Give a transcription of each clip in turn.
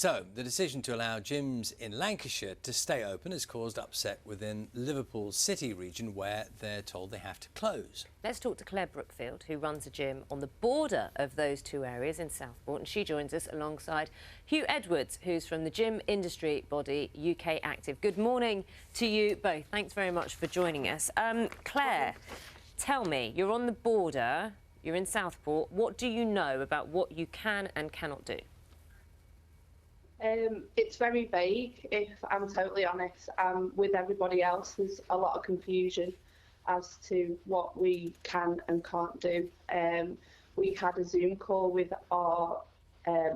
So, the decision to allow gyms in Lancashire to stay open has caused upset within Liverpool city region, where they're told they have to close. Let's talk to Claire Brookfield, who runs a gym on the border of those two areas in Southport, and she joins us alongside Hugh Edwards, who's from the gym industry body ukactive. Good morning to you both. Thanks very much for joining us. Claire, tell me, you're on the border, you're in Southport. What do you know about what you can and cannot do? It's very vague, if I'm totally honest. With everybody else, there's a lot of confusion as to what we can and can't do. We had a Zoom call with our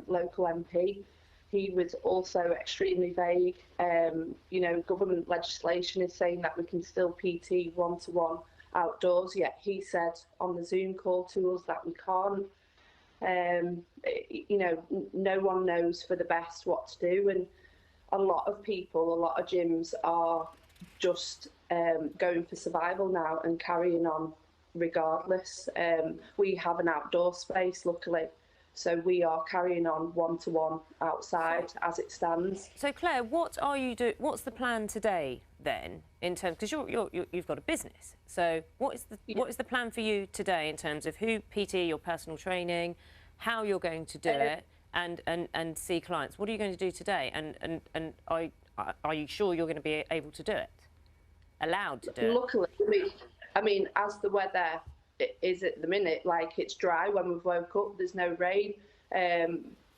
local MP. He was also extremely vague. You know, government legislation is saying that we can still PT one-to-one outdoors, yet he said on the Zoom call to us that we can't. You know, no one knows for the best what to do, and a lot of people, a lot of gyms are just going for survival now and carrying on regardless. We have an outdoor space, luckily, so we are carrying on one-to-one outside as it stands. So Claire, what are you doing? What's the plan today then, in terms, because you've got a business? So what is the plan for you today in terms of who PT, your personal training, how you're going to do it, and see clients? What are you going to do today? And are you sure you're going to be able to do it? Allowed to do it? Luckily, I mean, as the weather is at the minute, like, it's dry when we've woke up, there's no rain.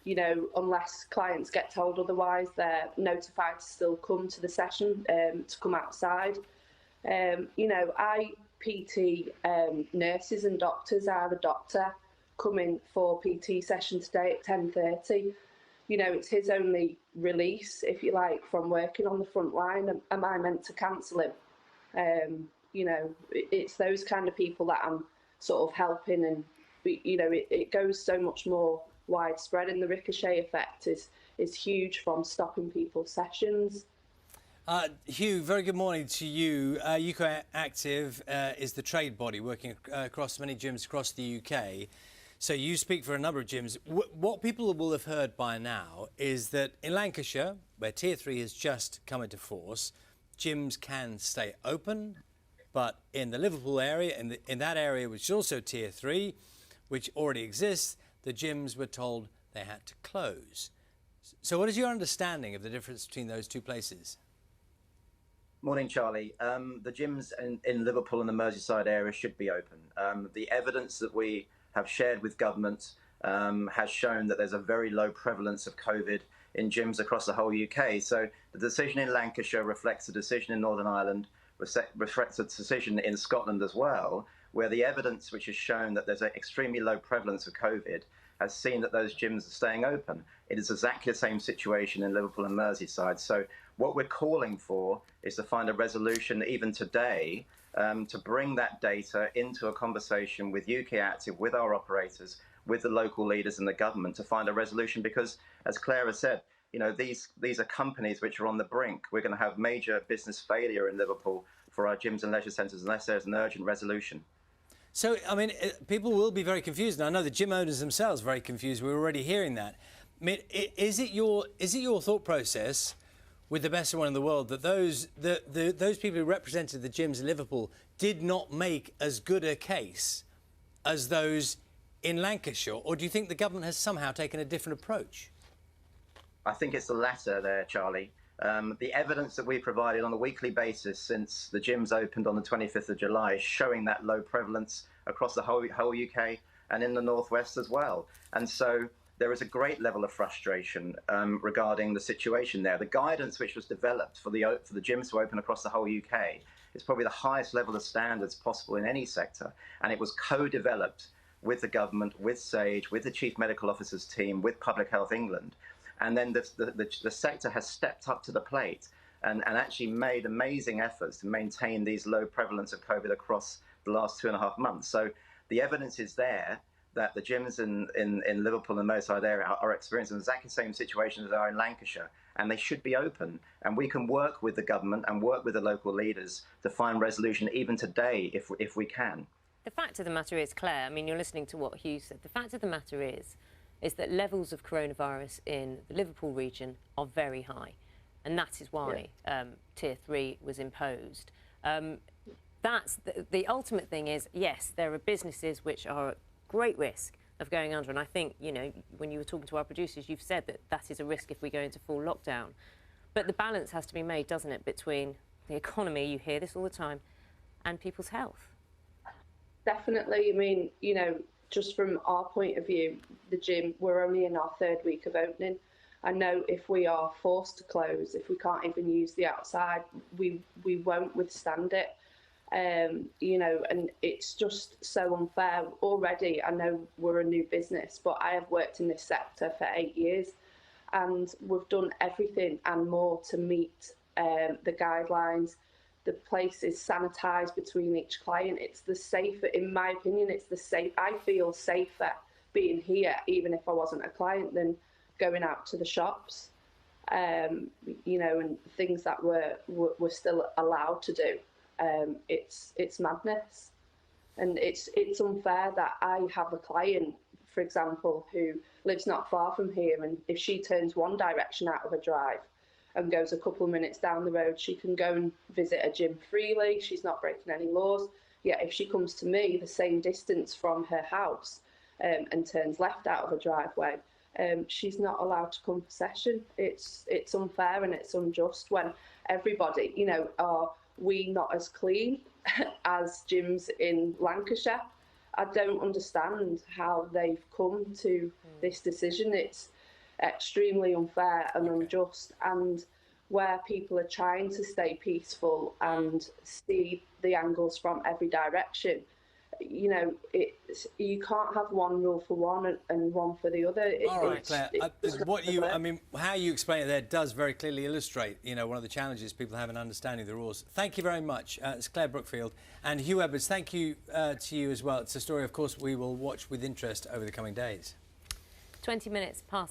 You know, unless clients get told otherwise, they're notified to still come to the session, to come outside. You know, I PT nurses and doctors. I have a doctor coming for PT session today at 10:30. You know, it's his only release, if you like, from working on the front line. Am I meant to cancel him? You know, it's those kind of people that I'm sort of helping, and you know, it goes so much more widespread, and the ricochet effect is huge from stopping people's sessions. Hugh, very good morning to you. ukactive is the trade body working across many gyms across the UK. So you speak for a number of gyms. What people will have heard by now is that in Lancashire, where Tier 3 has just come into force, gyms can stay open, but in the Liverpool area, in that area which is also Tier 3, which already exists, the gyms were told they had to close. So what is your understanding of the difference between those two places? Morning, Charlie. The gyms in Liverpool and the Merseyside area should be open. The evidence that we have shared with government has shown that there's a very low prevalence of COVID in gyms across the whole UK. So the decision in Lancashire reflects the decision in Northern Ireland, reflects a decision in Scotland as well, where the evidence which has shown that there's an extremely low prevalence of COVID has seen that those gyms are staying open. It is exactly the same situation in Liverpool and Merseyside. So what we're calling for is to find a resolution even today, to bring that data into a conversation with ukactive, with our operators, with the local leaders and the government, to find a resolution, because, as Claire has said, you know, these are companies which are on the brink. We're going to have major business failure in Liverpool for our gyms and leisure centres unless there's an urgent resolution. So, I mean, people will be very confused, and I know the gym owners themselves are very confused. We're already hearing that. I mean, is it your thought process, with the best one in the world, that those people who represented the gyms in Liverpool did not make as good a case as those in Lancashire, or do you think the government has somehow taken a different approach? I think it's the latter there, Charlie. The evidence that we provided on a weekly basis since the gyms opened on the 25th of July is showing that low prevalence across the whole UK and in the northwest as well. And so there is a great level of frustration regarding the situation there. The guidance which was developed for the gyms to open across the whole UK is probably the highest level of standards possible in any sector, and it was co-developed with the government, with SAGE, with the Chief Medical Officer's team, with Public Health England. And then the sector has stepped up to the plate and actually made amazing efforts to maintain these low prevalence of COVID across the last 2.5 months. So the evidence is there that the gyms in Liverpool and the Merseyside area are experiencing exactly the same situation as they are in Lancashire, and they should be open. And we can work with the government and work with the local leaders to find resolution even today if we can. The fact of the matter is, Claire, I mean, you're listening to what Hugh said. The fact of the matter is is that levels of coronavirus in the Liverpool region are very high, and that is why Tier 3 was imposed. That's the ultimate thing is, yes, there are businesses which are at great risk of going under, and I think, you know, when you were talking to our producers, you've said that that is a risk if we go into full lockdown. But the balance has to be made, doesn't it, between the economy, you hear this all the time, and people's health. Definitely. I mean, you know, just from our point of view, the gym, we're only in our 3rd week of opening. I know if we are forced to close, if we can't even use the outside, we won't withstand it. You know, and it's just so unfair. Already, I know we're a new business, but I have worked in this sector for 8 years, and we've done everything and more to meet the guidelines. The place is sanitised between each client. It's the safer, in my opinion, it's the safe. I feel safer being here, even if I wasn't a client, than going out to the shops. You know, and things that we're still allowed to do. It's madness, and it's unfair that I have a client, for example, who lives not far from here, and if she turns one direction out of a drive and goes a couple of minutes down the road, she can go and visit a gym freely. She's not breaking any laws. Yet if she comes to me the same distance from her house and turns left out of a driveway, she's not allowed to come for session. It's unfair and it's unjust when everybody, you know, are we not as clean as gyms in Lancashire? I don't understand how they've come to this decision. It's extremely unfair and unjust, and where people are trying to stay peaceful and see the angles from every direction, you know, you can't have one rule for one and one for the other. All right, Claire. I mean, how you explain it there does very clearly illustrate, you know, one of the challenges people have in understanding the rules. Thank you very much. It's Claire Brookfield and Hugh Edwards. Thank you to you as well. It's a story, of course, we will watch with interest over the coming days. 20 minutes past.